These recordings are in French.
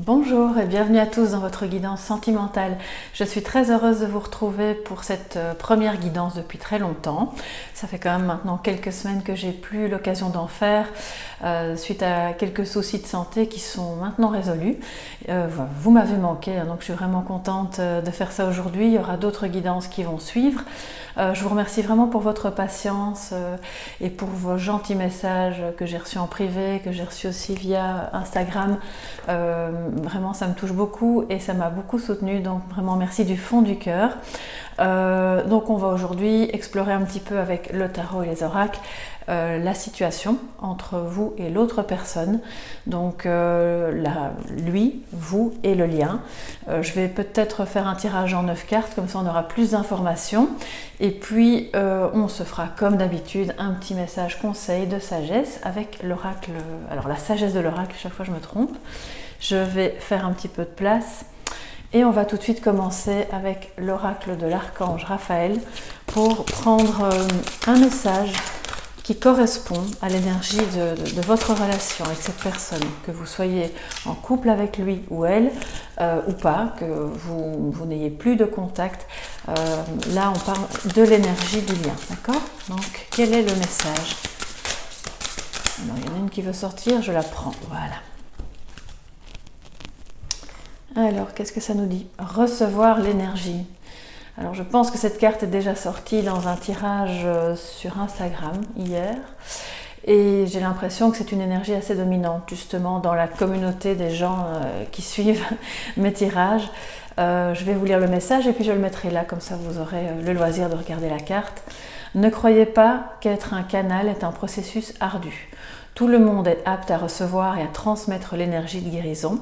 Bonjour et bienvenue à tous dans votre guidance sentimentale. Je suis très heureuse de vous retrouver pour cette première guidance depuis très longtemps. Ça fait quand même maintenant quelques semaines que j'ai plus l'occasion d'en faire suite à quelques soucis de santé qui sont maintenant résolus. Vous m'avez manqué, donc je suis vraiment contente de faire ça aujourd'hui. Il y aura d'autres guidances qui vont suivre. Je vous remercie vraiment pour votre patience et pour vos gentils messages que j'ai reçus en privé, que j'ai reçus aussi via Instagram. Vraiment, ça me touche beaucoup et ça m'a beaucoup soutenue, donc vraiment merci du fond du cœur. Donc on va aujourd'hui explorer un petit peu avec le tarot et les oracles la situation entre vous et l'autre personne, donc lui, vous et le lien. Je vais peut-être faire un tirage en 9 cartes, comme ça on aura plus d'informations, et puis on se fera comme d'habitude un petit message conseil de sagesse avec l'oracle, alors la sagesse de l'oracle, chaque fois je me trompe. Je vais faire un petit peu de place et on va tout de suite commencer avec l'oracle de l'archange Raphaël pour prendre un message qui correspond à l'énergie de votre relation avec cette personne, que vous soyez en couple avec lui ou elle, ou pas, que vous n'ayez plus de contact. Là, on parle de l'énergie du lien, d'accord? Donc, quel est le message? Alors, il y en a une qui veut sortir, je la prends, voilà. Alors, qu'est-ce que ça nous dit? Recevoir l'énergie. Alors, je pense que cette carte est déjà sortie dans un tirage sur Instagram hier. Et j'ai l'impression que c'est une énergie assez dominante, justement, dans la communauté des gens qui suivent mes tirages. Je vais vous lire le message et puis je le mettrai là, comme ça vous aurez le loisir de regarder la carte. Ne croyez pas qu'être un canal est un processus ardu. Tout le monde est apte à recevoir et à transmettre l'énergie de guérison.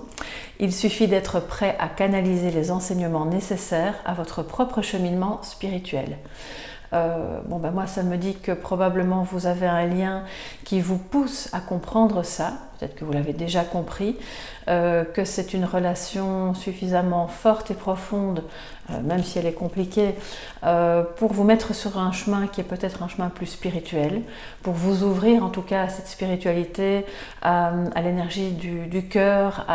Il suffit d'être prêt à canaliser les enseignements nécessaires à votre propre cheminement spirituel. Moi, ça me dit que probablement vous avez un lien qui vous pousse à comprendre ça. Peut-être que vous l'avez déjà compris, que c'est une relation suffisamment forte et profonde, même si elle est compliquée, pour vous mettre sur un chemin qui est peut-être un chemin plus spirituel, pour vous ouvrir en tout cas à cette spiritualité, à l'énergie du cœur,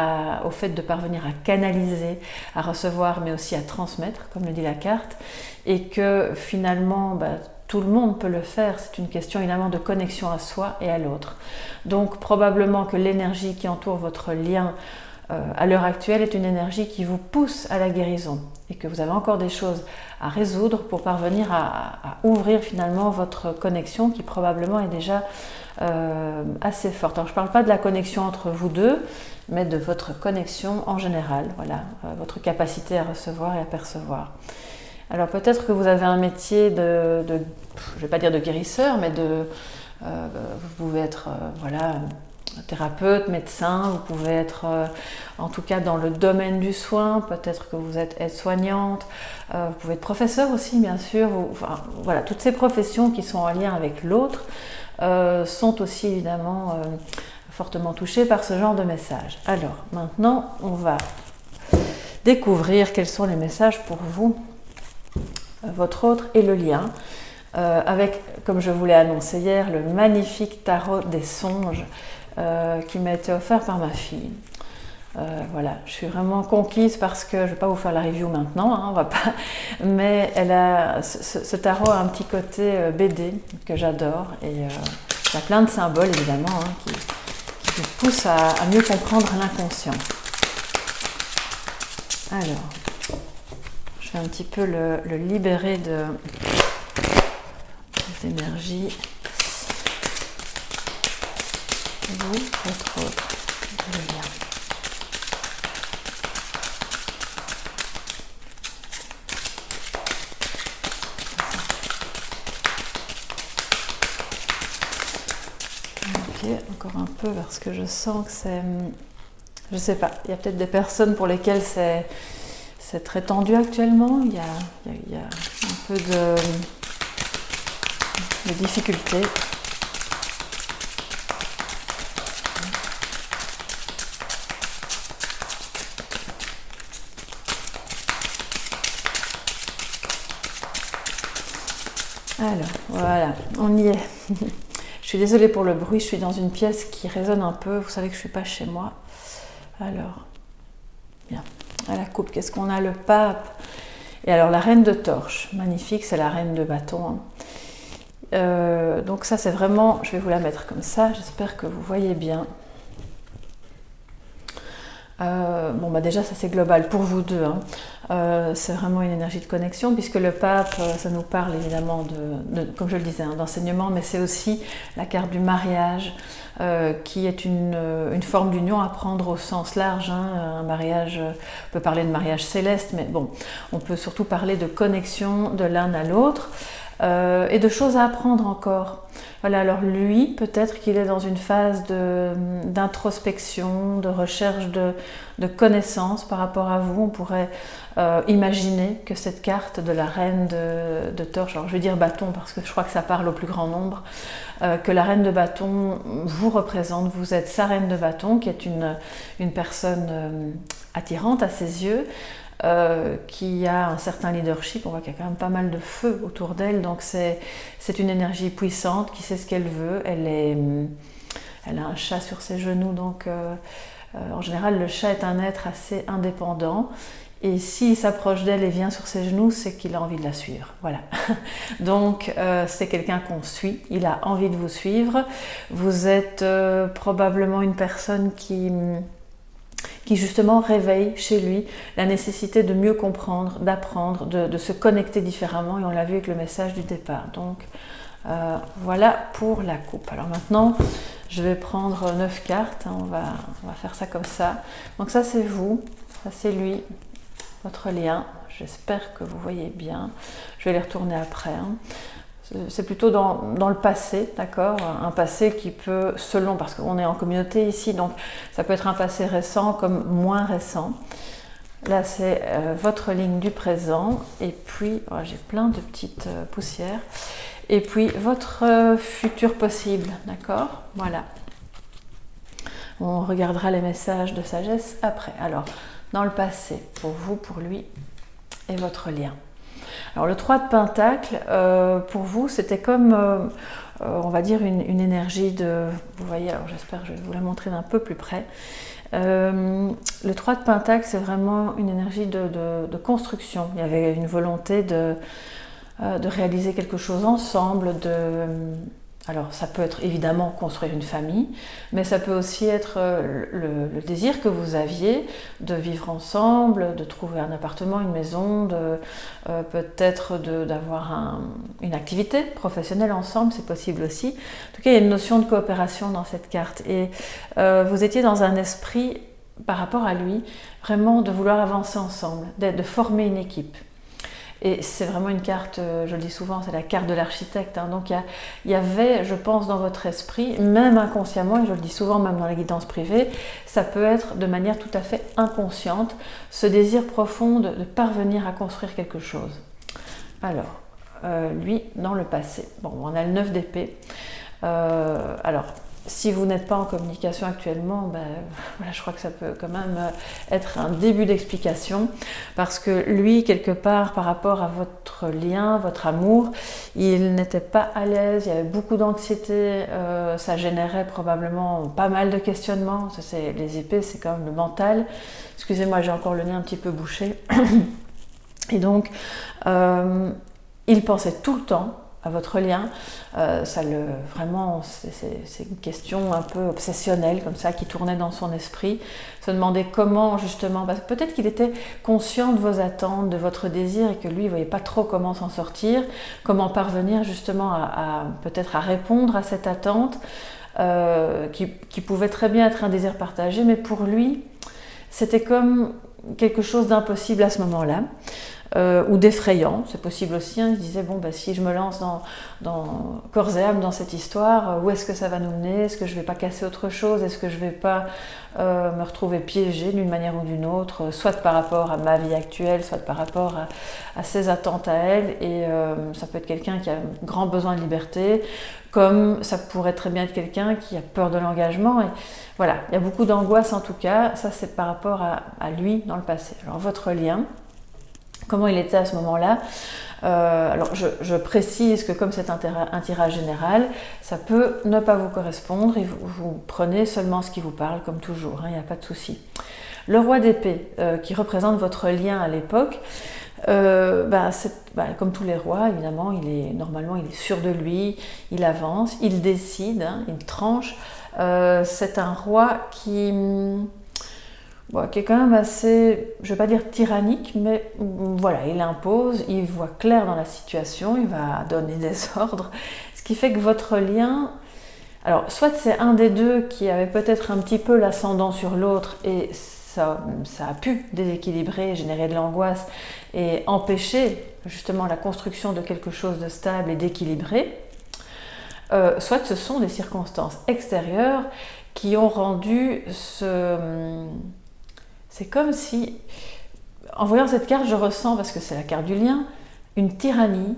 au fait de parvenir à canaliser, à recevoir, mais aussi à transmettre, comme le dit la carte, et que finalement, tout le monde peut le faire, c'est une question évidemment de connexion à soi et à l'autre. Donc probablement que l'énergie qui entoure votre lien à l'heure actuelle est une énergie qui vous pousse à la guérison et que vous avez encore des choses à résoudre pour parvenir à ouvrir finalement votre connexion qui probablement est déjà assez forte. Alors je ne parle pas de la connexion entre vous deux, mais de votre connexion en général, voilà, votre capacité à recevoir et à percevoir. Alors peut-être que vous avez un métier je ne vais pas dire de guérisseur, mais vous pouvez être thérapeute, médecin, vous pouvez être en tout cas dans le domaine du soin, peut-être que vous êtes aide-soignante, vous pouvez être professeur aussi bien sûr, voilà, toutes ces professions qui sont en lien avec l'autre sont aussi évidemment fortement touchées par ce genre de message. Alors maintenant on va découvrir quels sont les messages pour vous, votre autre et le lien, avec, comme je vous l'ai annoncé hier, le magnifique tarot des songes qui m'a été offert par ma fille. Voilà, je suis vraiment conquise parce que je ne vais pas vous faire la review maintenant, hein, on va pas, mais ce tarot a un petit côté BD que j'adore et il y a plein de symboles évidemment qui vous poussent à mieux comprendre l'inconscient. Alors, je vais un petit peu le libérer de cette énergie. Vous, votre autre, le lien. Ok, encore un peu parce que je sens que c'est... Je sais pas, il y a peut-être des personnes pour lesquelles c'est très tendu actuellement, il y a un peu de difficultés. Alors, voilà, on y est. Je suis désolée pour le bruit, je suis dans une pièce qui résonne un peu, vous savez que je ne suis pas chez moi. Alors, Bien. À la coupe, qu'est-ce qu'on a? Le pape. Et alors la reine de torche, magnifique, c'est la reine de bâton. Donc ça c'est vraiment, je vais vous la mettre comme ça, j'espère que vous voyez bien. Bon bah déjà ça c'est global pour vous deux, c'est vraiment une énergie de connexion puisque le pape, ça nous parle évidemment comme je le disais, d'enseignement, mais c'est aussi la carte du mariage qui est une forme d'union à prendre au sens large. Un mariage, on peut parler de mariage céleste, mais bon, on peut surtout parler de connexion de l'un à l'autre. Et de choses à apprendre encore. Voilà, alors lui, peut-être qu'il est dans une phase d'introspection, de recherche de connaissances par rapport à vous. On pourrait imaginer que cette carte de la reine de torche, alors je vais dire bâton parce que je crois que ça parle au plus grand nombre, que la reine de bâton vous représente, vous êtes sa reine de bâton, qui est une personne attirante à ses yeux, qui a un certain leadership. On voit qu'il y a quand même pas mal de feu autour d'elle, donc c'est une énergie puissante qui sait ce qu'elle veut. Elle a un chat sur ses genoux, donc en général le chat est un être assez indépendant, et s'il s'approche d'elle et vient sur ses genoux, c'est qu'il a envie de la suivre. Voilà. Donc c'est quelqu'un qu'on suit, il a envie de vous suivre. Vous êtes probablement une personne qui justement réveille chez lui la nécessité de mieux comprendre, d'apprendre, de se connecter différemment, et on l'a vu avec le message du départ. Donc voilà pour la coupe. Alors maintenant, je vais prendre 9 cartes, on va faire ça comme ça. Donc ça c'est vous, ça c'est lui, votre lien. J'espère que vous voyez bien. Je vais les retourner après. C'est plutôt dans le passé, d'accord? Un passé qui peut, selon, parce qu'on est en communauté ici, donc ça peut être un passé récent comme moins récent. Là, c'est votre ligne du présent, et puis, oh, j'ai plein de petites poussières, et puis votre futur possible, d'accord? Voilà. On regardera les messages de sagesse après. Alors, dans le passé, pour vous, pour lui, et votre lien. Alors le 3 de Pentacle, pour vous, c'était comme, on va dire, une énergie de... Vous voyez, alors j'espère que je vais vous la montrer d'un peu plus près. Le 3 de Pentacle, c'est vraiment une énergie de construction. Il y avait une volonté de réaliser quelque chose ensemble, alors ça peut être évidemment construire une famille, mais ça peut aussi être le désir que vous aviez de vivre ensemble, de trouver un appartement, une maison, peut-être d'avoir une activité professionnelle ensemble, c'est possible aussi. En tout cas, il y a une notion de coopération dans cette carte, et vous étiez dans un esprit par rapport à lui, vraiment de vouloir avancer ensemble, de former une équipe. Et c'est vraiment une carte, je le dis souvent, c'est la carte de l'architecte. Donc il y avait, je pense, dans votre esprit, même inconsciemment, et je le dis souvent même dans la guidance privée, ça peut être de manière tout à fait inconsciente, ce désir profond de parvenir à construire quelque chose. Alors, lui, dans le passé. Bon, on a le 9 d'épée. Alors, si vous n'êtes pas en communication actuellement, voilà, je crois que ça peut quand même être un début d'explication, parce que lui, quelque part, par rapport à votre lien, votre amour, il n'était pas à l'aise, il y avait beaucoup d'anxiété, ça générait probablement pas mal de questionnements. Les épées, c'est quand même le mental. Excusez-moi, j'ai encore le nez un petit peu bouché. Et donc, il pensait tout le temps à votre lien, vraiment, c'est une question un peu obsessionnelle comme ça qui tournait dans son esprit, se demander comment justement, parce que peut-être qu'il était conscient de vos attentes, de votre désir, et que lui, il ne voyait pas trop comment s'en sortir, comment parvenir justement peut-être à répondre à cette attente, qui pouvait très bien être un désir partagé, mais pour lui, c'était comme quelque chose d'impossible à ce moment-là. Ou d'effrayant, c'est possible aussi. Il disait, bon, si je me lance dans corps et âme dans cette histoire, où est-ce que ça va nous mener? Est-ce que je ne vais pas casser autre chose? Est-ce que je ne vais pas me retrouver piégée d'une manière ou d'une autre, soit par rapport à ma vie actuelle, soit par rapport à ses attentes à elle? Et ça peut être quelqu'un qui a un grand besoin de liberté, comme ça pourrait très bien être quelqu'un qui a peur de l'engagement. Et voilà, il y a beaucoup d'angoisse en tout cas. Ça, c'est par rapport à lui dans le passé. Alors, votre lien, comment il était à ce moment-là? Alors je précise que comme c'est un tirage général, ça peut ne pas vous correspondre, et vous prenez seulement ce qui vous parle, comme toujours, il n'y a pas de souci. Le roi d'épée, qui représente votre lien à l'époque, comme tous les rois, évidemment, normalement il est sûr de lui, il avance, il décide, hein, il tranche. C'est un roi qui est quand même assez, je ne vais pas dire tyrannique, mais voilà, il impose, il voit clair dans la situation, il va donner des ordres, ce qui fait que votre lien, alors soit c'est un des deux qui avait peut-être un petit peu l'ascendant sur l'autre et ça a pu déséquilibrer, générer de l'angoisse et empêcher justement la construction de quelque chose de stable et d'équilibré, soit ce sont des circonstances extérieures qui ont rendu c'est comme si, en voyant cette carte, je ressens, parce que c'est la carte du lien, une tyrannie,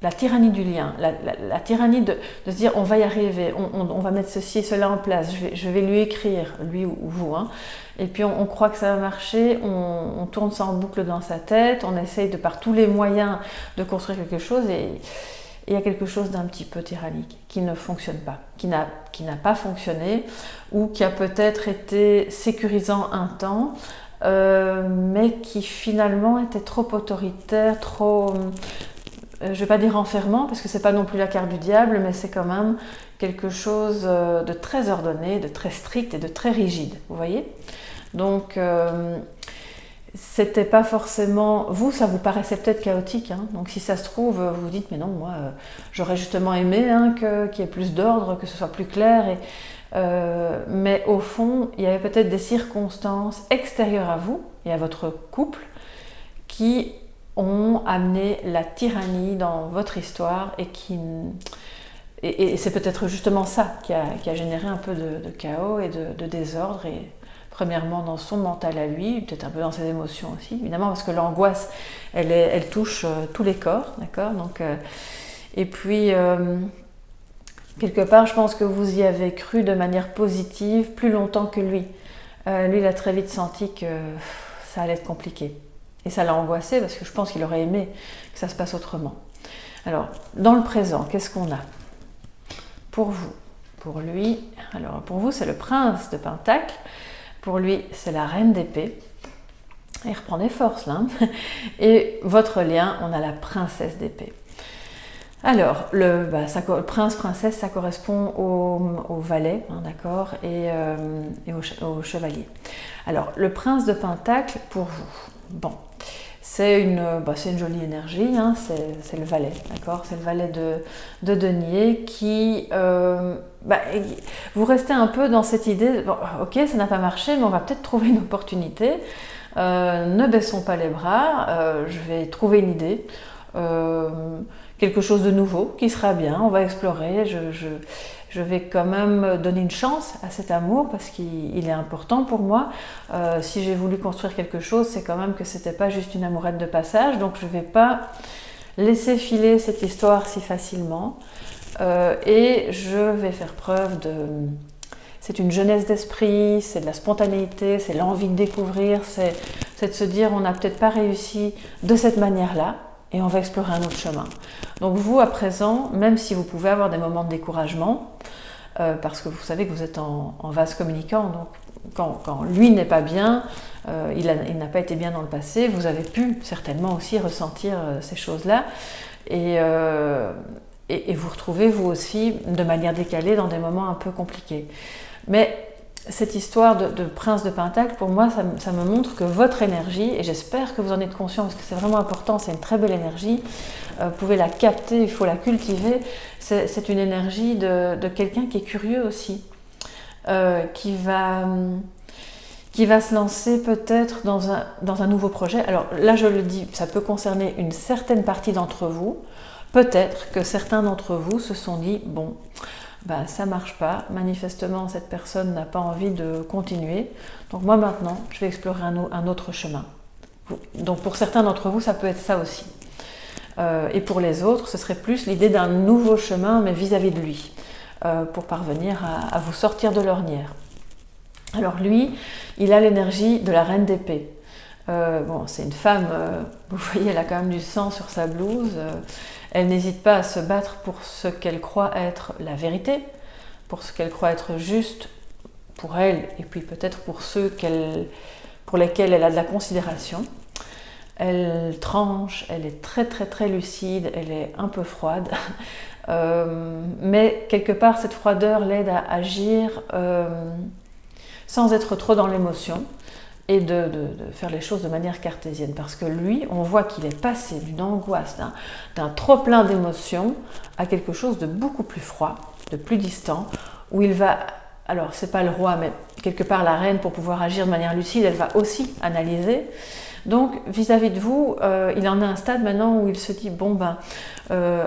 la tyrannie du lien, la tyrannie de se dire on va y arriver, on va mettre ceci et cela en place, je vais lui écrire, lui ou vous, hein, et puis on croit que ça va marcher, on tourne ça en boucle dans sa tête, on essaye de par tous les moyens de construire quelque chose et il y a quelque chose d'un petit peu tyrannique qui ne fonctionne pas, qui n'a pas fonctionné ou qui a peut-être été sécurisant un temps, mais qui finalement était trop autoritaire, trop, je ne vais pas dire enfermant parce que c'est pas non plus la carte du diable, mais c'est quand même quelque chose de très ordonné, de très strict et de très rigide, vous voyez. Donc c'était pas forcément, ça vous paraissait peut-être chaotique, hein, donc si ça se trouve, vous vous dites mais non, moi j'aurais justement aimé hein, qu'il y ait plus d'ordre, que ce soit plus clair, mais au fond il y avait peut-être des circonstances extérieures à vous et à votre couple qui ont amené la tyrannie dans votre histoire et c'est peut-être justement ça qui a généré un peu de chaos et de désordre et premièrement dans son mental à lui, peut-être un peu dans ses émotions aussi, évidemment, parce que l'angoisse, elle touche tous les corps, d'accord. Donc, et puis, quelque part, je pense que vous y avez cru de manière positive plus longtemps que lui. Lui, il a très vite senti que ça allait être compliqué. Et ça l'a angoissé parce que je pense qu'il aurait aimé que ça se passe autrement. Alors, dans le présent, qu'est-ce qu'on a pour vous? Pour lui, alors pour vous, c'est le prince de Pentacle. Pour lui, c'est la reine d'épée. Il reprend des forces là. Et votre lien, on a la princesse d'épée. Alors, le prince, princesse, ça correspond au valet, hein, d'accord, et au chevalier. Alors, le prince de Pentacle, pour vous, bon, c'est une jolie énergie, hein, c'est le valet, d'accord, c'est le valet de denier qui, vous restez un peu dans cette idée, bon, ok, ça n'a pas marché, mais on va peut-être trouver une opportunité, ne baissons pas les bras, je vais trouver une idée, quelque chose de nouveau qui sera bien, on va explorer, je vais quand même donner une chance à cet amour parce qu'il est important pour moi. Si j'ai voulu construire quelque chose, c'est quand même que c'était pas juste une amourette de passage, donc je vais pas laisser filer cette histoire si facilement et je vais faire preuve de... C'est une jeunesse d'esprit, c'est de la spontanéité, c'est l'envie de découvrir, c'est de se dire on n'a peut-être pas réussi de cette manière-là, et on va explorer un autre chemin. Donc vous, à présent, même si vous pouvez avoir des moments de découragement, parce que vous savez que vous êtes en vase communicant, donc quand lui n'est pas bien, il n'a pas été bien dans le passé, vous avez pu certainement aussi ressentir ces choses-là, et vous retrouvez vous aussi de manière décalée dans des moments un peu compliqués. Mais cette histoire de prince de Pentacle, pour moi, ça me montre que votre énergie, et j'espère que vous en êtes conscient, parce que c'est vraiment important, c'est une très belle énergie, vous pouvez la capter, il faut la cultiver, c'est une énergie de quelqu'un qui est curieux aussi, qui va se lancer peut-être dans un nouveau projet. Alors là, je le dis, ça peut concerner une certaine partie d'entre vous, peut-être que certains d'entre vous se sont dit, bon, ça ne marche pas, manifestement cette personne n'a pas envie de continuer, donc moi maintenant je vais explorer un autre chemin. Donc pour certains d'entre vous ça peut être ça aussi. Et pour les autres ce serait plus l'idée d'un nouveau chemin mais vis-à-vis de lui, pour parvenir à vous sortir de l'ornière. Alors lui, il a l'énergie de la reine d'épée. C'est une femme, vous voyez, elle a quand même du sang sur sa blouse, elle n'hésite pas à se battre pour ce qu'elle croit être la vérité, pour ce qu'elle croit être juste pour elle, et puis peut-être pour ceux pour lesquels elle a de la considération. Elle tranche, elle est très très très lucide, elle est un peu froide, mais quelque part cette froideur l'aide à agir sans être trop dans l'émotion et de faire les choses de manière cartésienne. Parce que lui, on voit qu'il est passé d'une angoisse, d'un trop plein d'émotions à quelque chose de beaucoup plus froid, de plus distant, où il va... Alors, c'est pas le roi, mais quelque part la reine, pour pouvoir agir de manière lucide, elle va aussi analyser. Donc, vis-à-vis de vous, il en a un stade maintenant où il se dit, bon ben,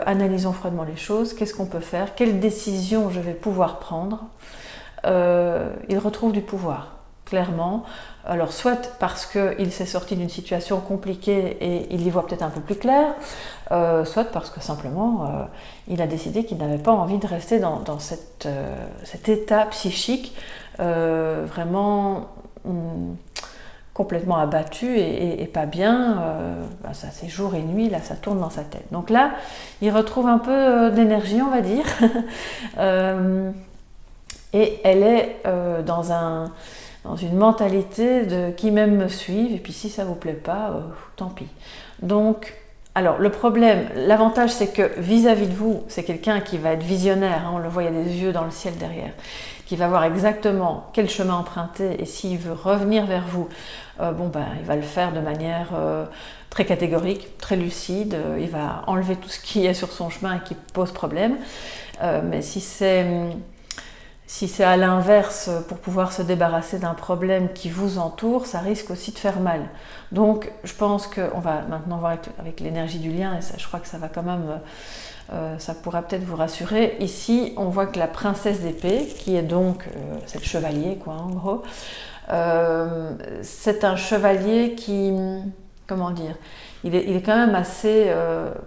analysons froidement les choses, qu'est-ce qu'on peut faire, quelle décision je vais pouvoir prendre. Il retrouve du pouvoir, clairement. Alors, soit parce qu'il s'est sorti d'une situation compliquée et il y voit peut-être un peu plus clair, soit parce que simplement, il a décidé qu'il n'avait pas envie de rester dans cet état psychique vraiment... complètement abattu et pas bien, ça c'est jour et nuit, là ça tourne dans sa tête. Donc là, il retrouve un peu d'énergie, on va dire, et elle est dans une mentalité de qui m'aime me suive, et puis si ça vous plaît pas, tant pis. Donc, alors le problème, l'avantage c'est que vis-à-vis de vous, c'est quelqu'un qui va être visionnaire, hein, on le voit, il y a des yeux dans le ciel derrière, qui va voir exactement quel chemin emprunter, et s'il veut revenir vers vous, il va le faire de manière très catégorique, très lucide, il va enlever tout ce qui est sur son chemin et qui pose problème. Mais si c'est à l'inverse, pour pouvoir se débarrasser d'un problème qui vous entoure, ça risque aussi de faire mal. Donc je pense qu'on va maintenant voir avec l'énergie du lien, et ça, je crois que ça va quand même... ça pourra peut-être vous rassurer. Ici, on voit que la princesse d'épée, qui est donc cette chevalier, quoi, en gros, c'est un chevalier qui, comment dire, il est quand même assez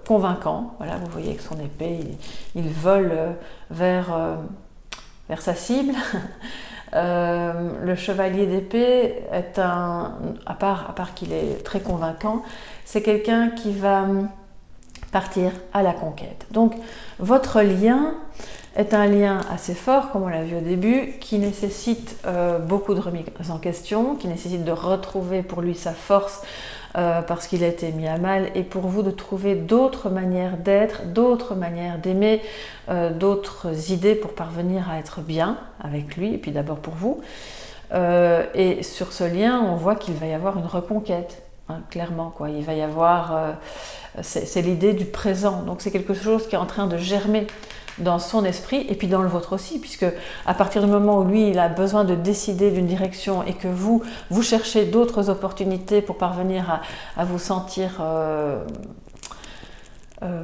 convaincant. Voilà, vous voyez avec son épée, il vole vers sa cible. Le chevalier d'épée est à part qu'il est très convaincant, c'est quelqu'un qui va partir à la conquête. Donc, votre lien est un lien assez fort, comme on l'a vu au début, qui nécessite beaucoup de remises en question, qui nécessite de retrouver pour lui sa force parce qu'il a été mis à mal, et pour vous de trouver d'autres manières d'être, d'autres manières d'aimer, d'autres idées pour parvenir à être bien avec lui, et puis d'abord pour vous. Et sur ce lien, on voit qu'il va y avoir une reconquête, hein, clairement, quoi. Il va y avoir... c'est l'idée du présent, donc c'est quelque chose qui est en train de germer dans son esprit et puis dans le vôtre aussi, puisque à partir du moment où lui il a besoin de décider d'une direction et que vous cherchez d'autres opportunités pour parvenir à vous sentir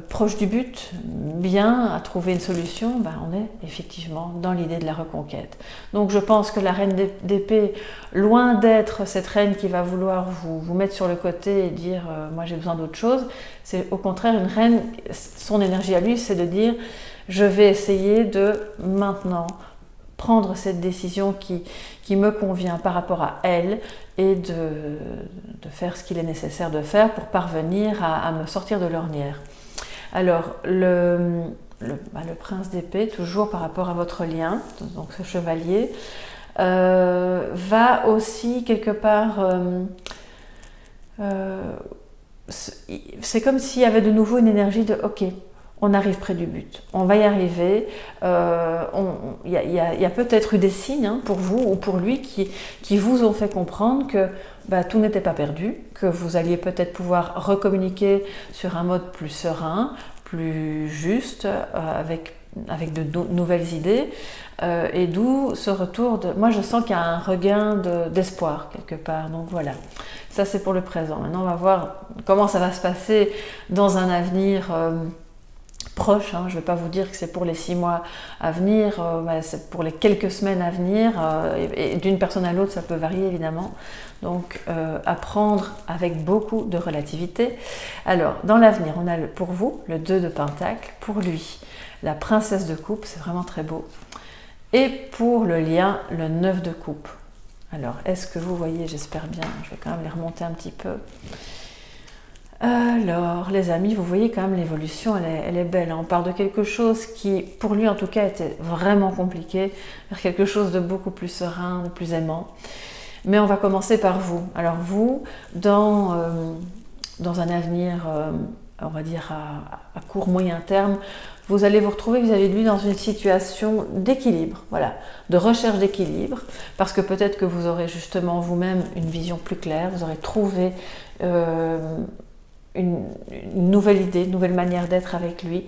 proche du but, bien, à trouver une solution, on est effectivement dans l'idée de la reconquête. Donc je pense que la reine d'épée, loin d'être cette reine qui va vouloir vous mettre sur le côté et dire moi j'ai besoin d'autre chose, c'est au contraire une reine, son énergie à lui c'est de dire je vais essayer de maintenant prendre cette décision qui me convient par rapport à elle et de faire ce qu'il est nécessaire de faire pour parvenir à me sortir de l'ornière. Alors, le prince d'épée, toujours par rapport à votre lien, donc ce chevalier, va aussi quelque part... c'est comme s'il y avait de nouveau une énergie de « ok, on arrive près du but, on va y arriver ». Il y a peut-être eu des signes pour vous ou pour lui qui vous ont fait comprendre que tout n'était pas perdu, que vous alliez peut-être pouvoir recommuniquer sur un mode plus serein, plus juste, avec de nouvelles idées, et d'où ce retour de... Moi je sens qu'il y a un regain d'espoir quelque part, donc voilà. Ça c'est pour le présent. Maintenant on va voir comment ça va se passer dans un avenir proche, hein. Je ne vais pas vous dire que c'est pour les 6 mois à venir, c'est pour les quelques semaines à venir, et d'une personne à l'autre ça peut varier évidemment, donc à prendre avec beaucoup de relativité. Alors dans l'avenir on a pour vous le 2 de Pentacle, pour lui la princesse de coupe, c'est vraiment très beau, et pour le lien le 9 de coupe. Alors est-ce que vous voyez, j'espère bien, je vais quand même les remonter un petit peu. Alors, les amis, vous voyez quand même l'évolution, elle est belle. On parle de quelque chose qui, pour lui en tout cas, était vraiment compliqué, vers quelque chose de beaucoup plus serein, de plus aimant. Mais on va commencer par vous. Alors vous, dans un avenir, on va dire à court moyen terme, vous allez vous retrouver vis-à-vis de lui dans une situation d'équilibre, voilà, de recherche d'équilibre, parce que peut-être que vous aurez justement vous-même une vision plus claire, vous aurez trouvé une nouvelle idée, une nouvelle manière d'être avec lui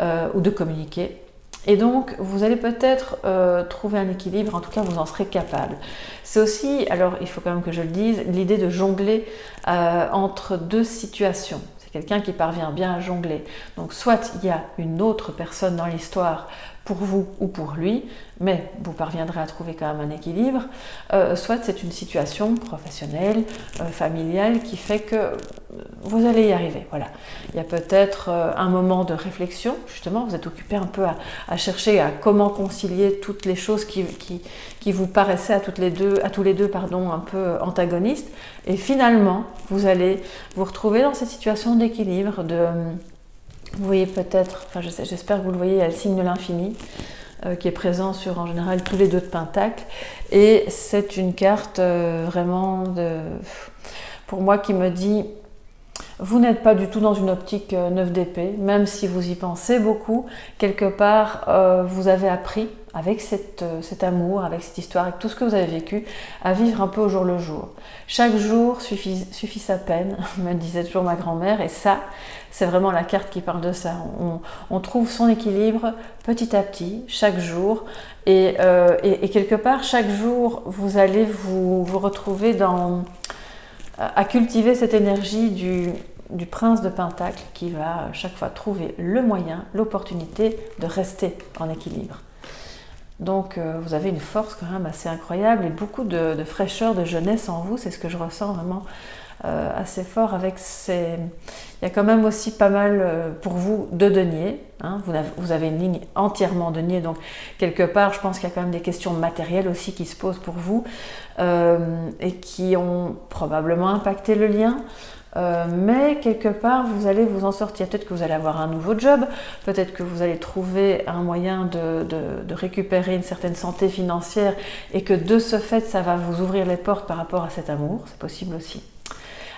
ou de communiquer. Et donc, vous allez peut-être trouver un équilibre, en tout cas, vous en serez capable. C'est aussi, alors il faut quand même que je le dise, l'idée de jongler entre deux situations. C'est quelqu'un qui parvient bien à jongler. Donc, soit il y a une autre personne dans l'histoire pour vous ou pour lui, mais vous parviendrez à trouver quand même un équilibre, soit c'est une situation professionnelle, familiale, qui fait que vous allez y arriver. Voilà. Il y a peut-être un moment de réflexion, justement, vous êtes occupé un peu à chercher à comment concilier toutes les choses qui vous paraissaient à tous les deux, un peu antagonistes, et finalement, vous allez vous retrouver dans cette situation d'équilibre, vous voyez peut-être, enfin j'espère que vous le voyez, il y a le signe de l'infini qui est présent sur en général tous les 2 de Pentacle, et c'est une carte vraiment pour moi qui me dit vous n'êtes pas du tout dans une optique 9 d'épée, même si vous y pensez beaucoup, quelque part vous avez appris avec cet amour, avec cette histoire, avec tout ce que vous avez vécu, à vivre un peu au jour le jour. Chaque jour suffit sa peine, me disait toujours ma grand-mère, et ça, c'est vraiment la carte qui parle de ça. On trouve son équilibre petit à petit, chaque jour, et quelque part, chaque jour, vous allez vous retrouver à cultiver cette énergie du prince de Pentacle qui va chaque fois trouver le moyen, l'opportunité de rester en équilibre. Donc vous avez une force quand même assez incroyable et beaucoup de fraîcheur, de jeunesse en vous, c'est ce que je ressens vraiment assez fort avec il y a quand même aussi pas mal pour vous de deniers, hein. Vous avez une ligne entièrement denier, donc quelque part je pense qu'il y a quand même des questions matérielles aussi qui se posent pour vous et qui ont probablement impacté le lien. Mais quelque part vous allez vous en sortir, peut-être que vous allez avoir un nouveau job, peut-être que vous allez trouver un moyen de récupérer une certaine santé financière et que de ce fait ça va vous ouvrir les portes par rapport à cet amour, c'est possible aussi.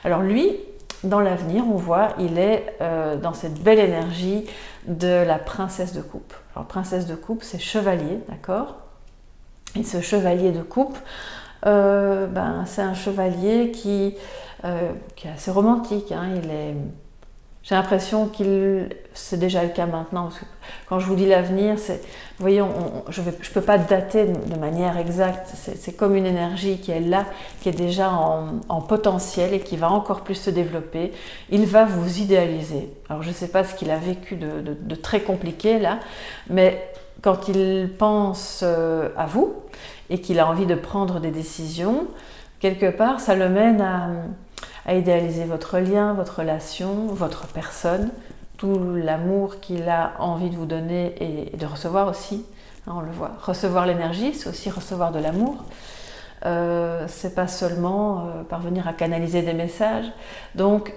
Alors lui, dans l'avenir, on voit, il est dans cette belle énergie de la princesse de coupe. Alors princesse de coupe, c'est chevalier, d'accord? Et ce chevalier de coupe, c'est un chevalier qui est assez romantique, hein. J'ai l'impression c'est déjà le cas maintenant, parce que quand je vous dis l'avenir, vous voyez, je ne peux pas dater de manière exacte, c'est comme une énergie qui est là, qui est déjà en potentiel et qui va encore plus se développer. Il va vous idéaliser. Alors je ne sais pas ce qu'il a vécu de très compliqué là, mais quand il pense à vous et qu'il a envie de prendre des décisions, quelque part, ça le mène à idéaliser votre lien, votre relation, votre personne, tout l'amour qu'il a envie de vous donner et de recevoir aussi, hein, on le voit. Recevoir l'énergie, c'est aussi recevoir de l'amour. C'est pas seulement parvenir à canaliser des messages. Donc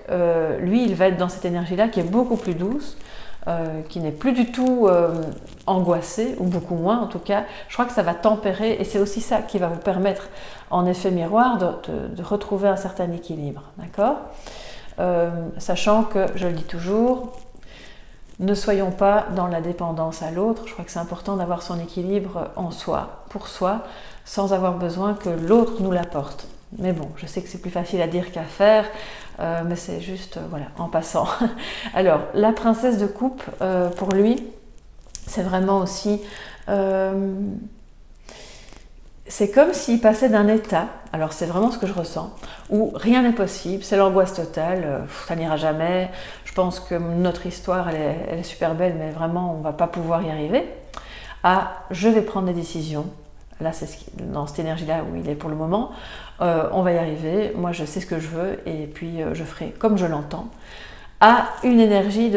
lui, il va être dans cette énergie-là qui est beaucoup plus douce, qui n'est plus du tout angoissée, ou beaucoup moins en tout cas. Je crois que ça va tempérer et c'est aussi ça qui va vous permettre en effet miroir de retrouver un certain équilibre, d'accord? Sachant que, je le dis toujours, ne soyons pas dans la dépendance à l'autre. Je crois que c'est important d'avoir son équilibre en soi, pour soi, sans avoir besoin que l'autre nous l'apporte. Mais bon, je sais que c'est plus facile à dire qu'à faire, mais c'est juste, voilà, en passant. Alors, la princesse de coupe, pour lui, c'est vraiment aussi... c'est comme s'il passait d'un état, alors c'est vraiment ce que je ressens, où rien n'est possible, c'est l'angoisse totale, ça n'ira jamais, je pense que notre histoire, elle est super belle, mais vraiment, on ne va pas pouvoir y arriver, à je vais prendre des décisions. Là, c'est dans cette énergie-là où il est pour le moment. On va y arriver. Moi, je sais ce que je veux et puis je ferai comme je l'entends. À une énergie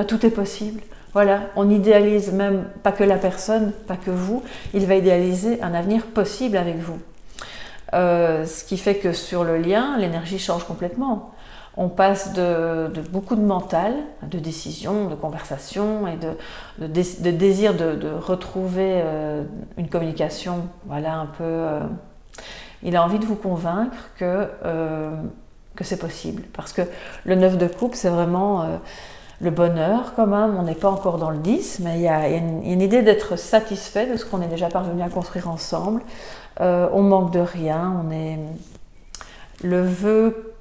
tout est possible. Voilà, on idéalise même pas que la personne, pas que vous. Il va idéaliser un avenir possible avec vous. Ce qui fait que sur le lien, l'énergie change complètement. On passe de beaucoup de mental, de décision, de conversation et de désir de retrouver une communication, voilà, un peu Il a envie de vous convaincre que c'est possible. Parce que le 9 de coupe, c'est vraiment le bonheur quand même. On n'est pas encore dans le 10, mais il y a une idée d'être satisfait de ce qu'on est déjà parvenu à construire ensemble. On manque de rien. Le vœu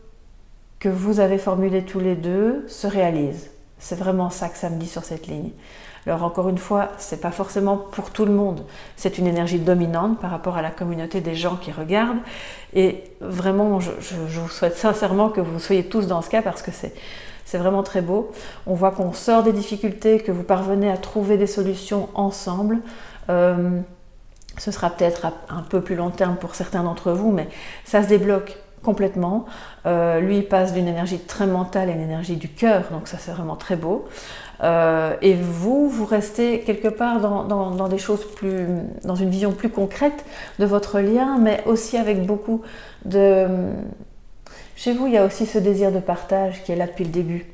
que vous avez formulé tous les deux se réalise. C'est vraiment ça que ça me dit sur cette ligne. Alors encore une fois, ce n'est pas forcément pour tout le monde. C'est une énergie dominante par rapport à la communauté des gens qui regardent. Et vraiment, je vous souhaite sincèrement que vous soyez tous dans ce cas parce que c'est vraiment très beau. On voit qu'on sort des difficultés, que vous parvenez à trouver des solutions ensemble. Ce sera peut-être un peu plus long terme pour certains d'entre vous, mais ça se débloque complètement. Lui, il passe d'une énergie très mentale à une énergie du cœur, donc ça c'est vraiment très beau. Et vous restez quelque part dans des choses dans une vision plus concrète de votre lien, mais aussi avec beaucoup de... Chez vous, il y a aussi ce désir de partage qui est là depuis le début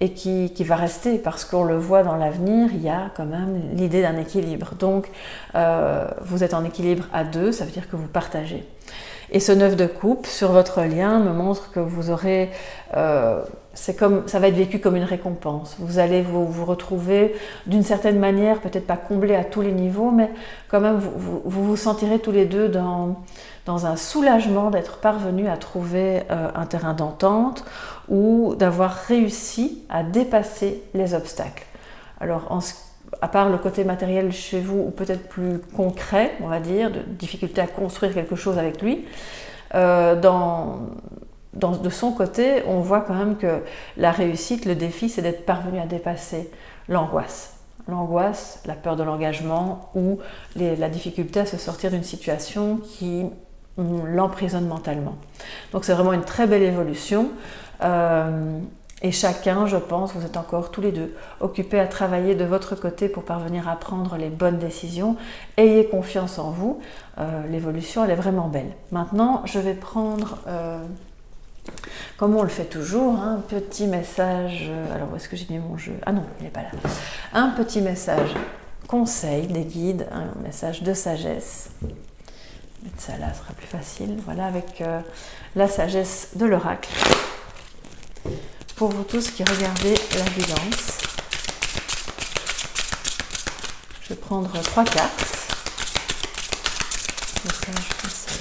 et qui va rester parce qu'on le voit dans l'avenir, il y a quand même l'idée d'un équilibre. Donc, vous êtes en équilibre à deux, ça veut dire que vous partagez. Et ce 9 de coupe sur votre lien me montre que vous aurez... ça va être vécu comme une récompense. Vous allez vous retrouver d'une certaine manière, peut-être pas comblé à tous les niveaux, mais quand même vous sentirez tous les deux dans un soulagement d'être parvenu à trouver un terrain d'entente ou d'avoir réussi à dépasser les obstacles. Alors, à part le côté matériel chez vous, ou peut-être plus concret, on va dire, de difficulté à construire quelque chose avec lui, de son côté, on voit quand même que la réussite, le défi, c'est d'être parvenu à dépasser l'angoisse. L'angoisse, la peur de l'engagement ou la difficulté à se sortir d'une situation qui l'emprisonne mentalement. Donc c'est vraiment une très belle évolution. Et chacun, je pense, vous êtes encore tous les deux occupés à travailler de votre côté pour parvenir à prendre les bonnes décisions. Ayez confiance en vous. L'évolution, elle est vraiment belle. Maintenant, je vais prendre... comme on le fait toujours, un petit message. Alors, où est-ce que j'ai mis mon jeu? Ah non, il n'est pas là. Un petit message conseil des guides, un message de sagesse. Mettre ça là, ce sera plus facile. Voilà, avec la sagesse de l'oracle. Pour vous tous qui regardez la guidance, je vais prendre 3 cartes. Message conseil.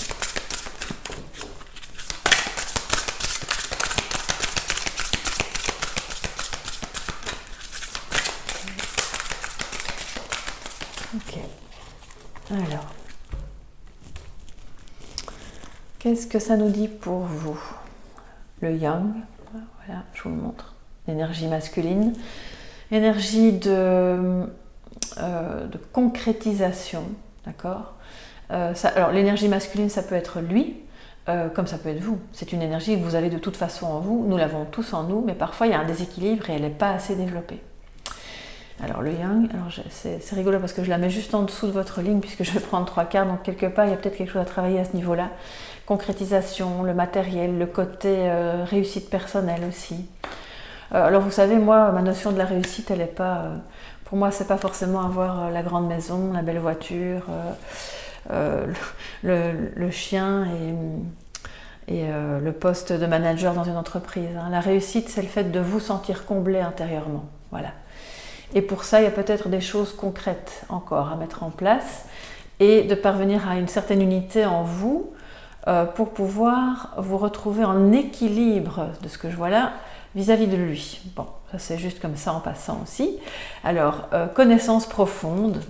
Ok. Alors, qu'est-ce que ça nous dit pour vous? Le yang, voilà, je vous le montre. L'énergie masculine, énergie de concrétisation, d'accord? Alors, l'énergie masculine, ça peut être lui, comme ça peut être vous. C'est une énergie que vous avez de toute façon en vous. Nous l'avons tous en nous, mais parfois il y a un déséquilibre et elle n'est pas assez développée. Alors le yang, c'est rigolo parce que je la mets juste en dessous de votre ligne puisque je vais prendre 3 cartes, donc quelque part il y a peut-être quelque chose à travailler à ce niveau-là. Concrétisation, le matériel, le côté réussite personnelle aussi. Alors vous savez, moi, ma notion de la réussite, elle n'est pas... pour moi, c'est pas forcément avoir la grande maison, la belle voiture, le chien et le poste de manager dans une entreprise. La réussite, c'est le fait de vous sentir comblé intérieurement. Voilà. Et pour ça, il y a peut-être des choses concrètes encore à mettre en place et de parvenir à une certaine unité en vous pour pouvoir vous retrouver en équilibre de ce que je vois là vis-à-vis de lui. Bon, ça c'est juste comme ça en passant aussi. Alors, connaissance profonde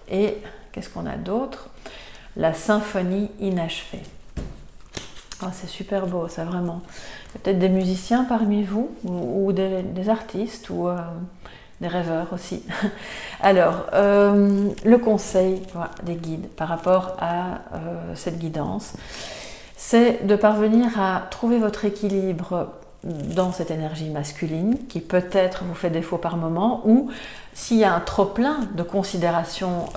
et qu'est-ce qu'on a d'autre? La symphonie inachevée. Oh, c'est super beau, ça vraiment. Il y a peut-être des musiciens parmi vous ou des artistes ou... des rêveurs aussi. Alors, le conseil des guides par rapport à cette guidance, c'est de parvenir à trouver votre équilibre dans cette énergie masculine qui peut-être vous fait défaut par moment ou s'il y a un trop-plein de considérations,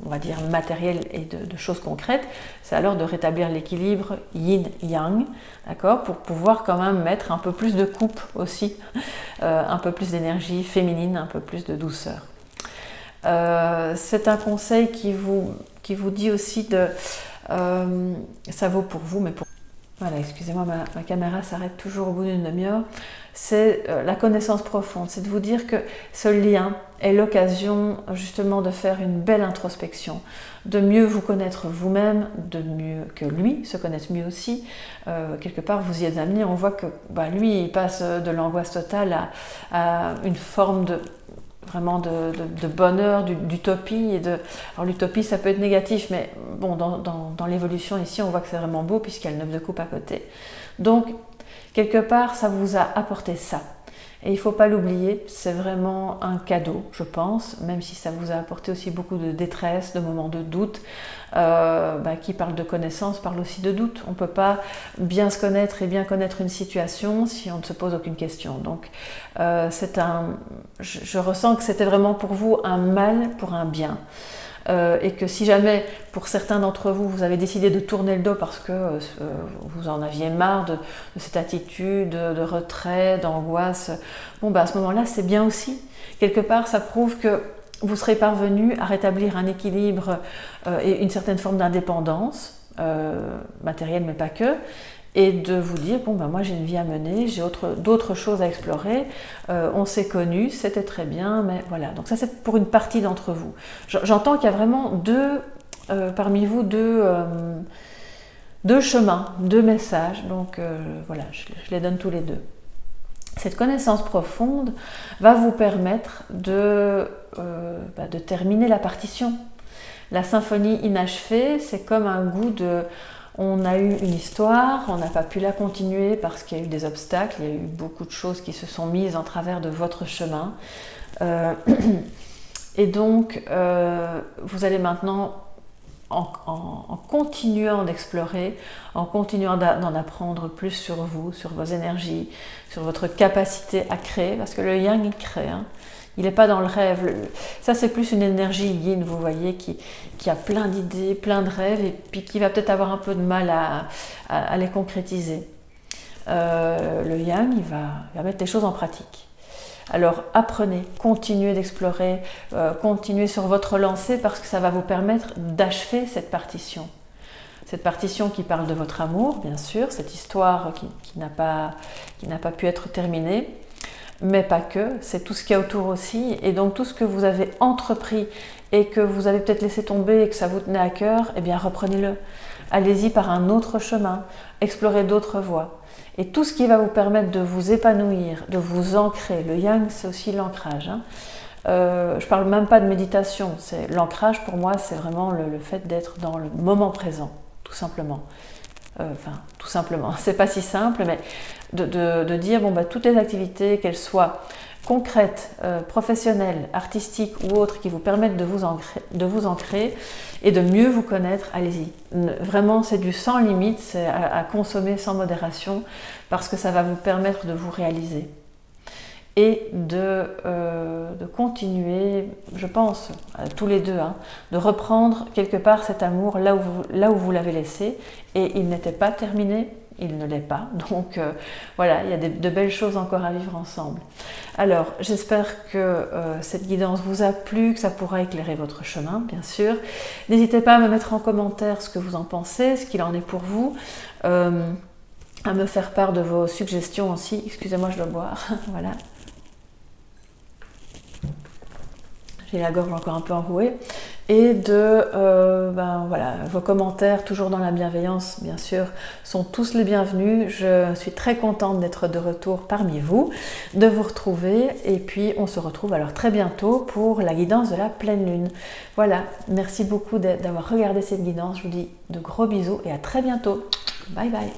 on va dire matérielles et de choses concrètes, c'est alors de rétablir l'équilibre yin-yang, d'accord, pour pouvoir quand même mettre un peu plus de coupe aussi, un peu plus d'énergie féminine, un peu plus de douceur. C'est un conseil qui vous dit aussi Ça vaut pour vous, mais pour... Voilà, excusez-moi, ma caméra s'arrête toujours au bout d'une demi-heure. C'est la connaissance profonde, c'est de vous dire que ce lien est l'occasion justement de faire une belle introspection, de mieux vous connaître vous-même, de mieux que lui se connaisse mieux aussi. Quelque part, vous y êtes amené, on voit que lui, il passe de l'angoisse totale à une forme de... vraiment de bonheur, d'utopie. Alors l'utopie, ça peut être négatif, mais bon, dans l'évolution ici, on voit que c'est vraiment beau puisqu'il y a le 9 de coupe à côté. Donc, quelque part, ça vous a apporté ça. Et il ne faut pas l'oublier, c'est vraiment un cadeau, je pense, même si ça vous a apporté aussi beaucoup de détresse, de moments de doute. Qui parle de connaissance, parle aussi de doute. On ne peut pas bien se connaître et bien connaître une situation si on ne se pose aucune question. Donc, je ressens que c'était vraiment pour vous un mal pour un bien. Et que si jamais, pour certains d'entre vous, vous avez décidé de tourner le dos parce que vous en aviez marre de cette attitude de retrait, d'angoisse, à ce moment-là, c'est bien aussi. Quelque part, ça prouve que vous serez parvenu à rétablir un équilibre et une certaine forme d'indépendance, matérielle mais pas que, et de vous dire, moi j'ai une vie à mener, j'ai d'autres choses à explorer, on s'est connus, c'était très bien, mais voilà. Donc ça c'est pour une partie d'entre vous. J'entends qu'il y a vraiment parmi vous deux chemins, deux messages, donc voilà, je les donne tous les deux. Cette connaissance profonde va vous permettre de terminer la partition. La symphonie inachevée, c'est comme un goût de... On a eu une histoire, on n'a pas pu la continuer parce qu'il y a eu des obstacles, il y a eu beaucoup de choses qui se sont mises en travers de votre chemin. Et donc, vous allez maintenant, en continuant d'explorer, en continuant d'en apprendre plus sur vous, sur vos énergies, sur votre capacité à créer, parce que le yang, il crée, hein. Il n'est pas dans le rêve. Ça, c'est plus une énergie yin, vous voyez, qui a plein d'idées, plein de rêves, et puis qui va peut-être avoir un peu de mal à les concrétiser. Le yang, il va mettre les choses en pratique. Alors, apprenez, continuez d'explorer, continuez sur votre lancée, parce que ça va vous permettre d'achever cette partition. Cette partition qui parle de votre amour, bien sûr, cette histoire qui n'a pas pu être terminée, mais pas que, c'est tout ce qu'il y a autour aussi, et donc tout ce que vous avez entrepris et que vous avez peut-être laissé tomber et que ça vous tenait à cœur, eh bien reprenez-le. Allez-y par un autre chemin, explorez d'autres voies. Et tout ce qui va vous permettre de vous épanouir, de vous ancrer, le yang c'est aussi l'ancrage. Hein. Je parle même pas de méditation, l'ancrage pour moi c'est vraiment le fait d'être dans le moment présent, tout simplement. Tout simplement, c'est pas si simple, mais de dire toutes les activités, qu'elles soient concrètes, professionnelles, artistiques ou autres, qui vous permettent de vous ancrer et de mieux vous connaître, allez-y. Vraiment, c'est du sans limite, c'est à consommer sans modération, parce que ça va vous permettre de vous réaliser. Et de continuer, je pense, tous les deux, de reprendre quelque part cet amour là où vous l'avez laissé. Et il n'était pas terminé, il ne l'est pas. Donc voilà, il y a de belles choses encore à vivre ensemble. Alors, j'espère que cette guidance vous a plu, que ça pourra éclairer votre chemin, bien sûr. N'hésitez pas à me mettre en commentaire ce que vous en pensez, ce qu'il en est pour vous. À me faire part de vos suggestions aussi. Excusez-moi, je dois boire. Voilà. J'ai la gorge encore un peu enrouée, et vos commentaires, toujours dans la bienveillance, bien sûr, sont tous les bienvenus. Je suis très contente d'être de retour parmi vous, de vous retrouver, et puis on se retrouve alors très bientôt pour la guidance de la pleine lune. Voilà, merci beaucoup d'avoir regardé cette guidance, je vous dis de gros bisous et à très bientôt. Bye bye.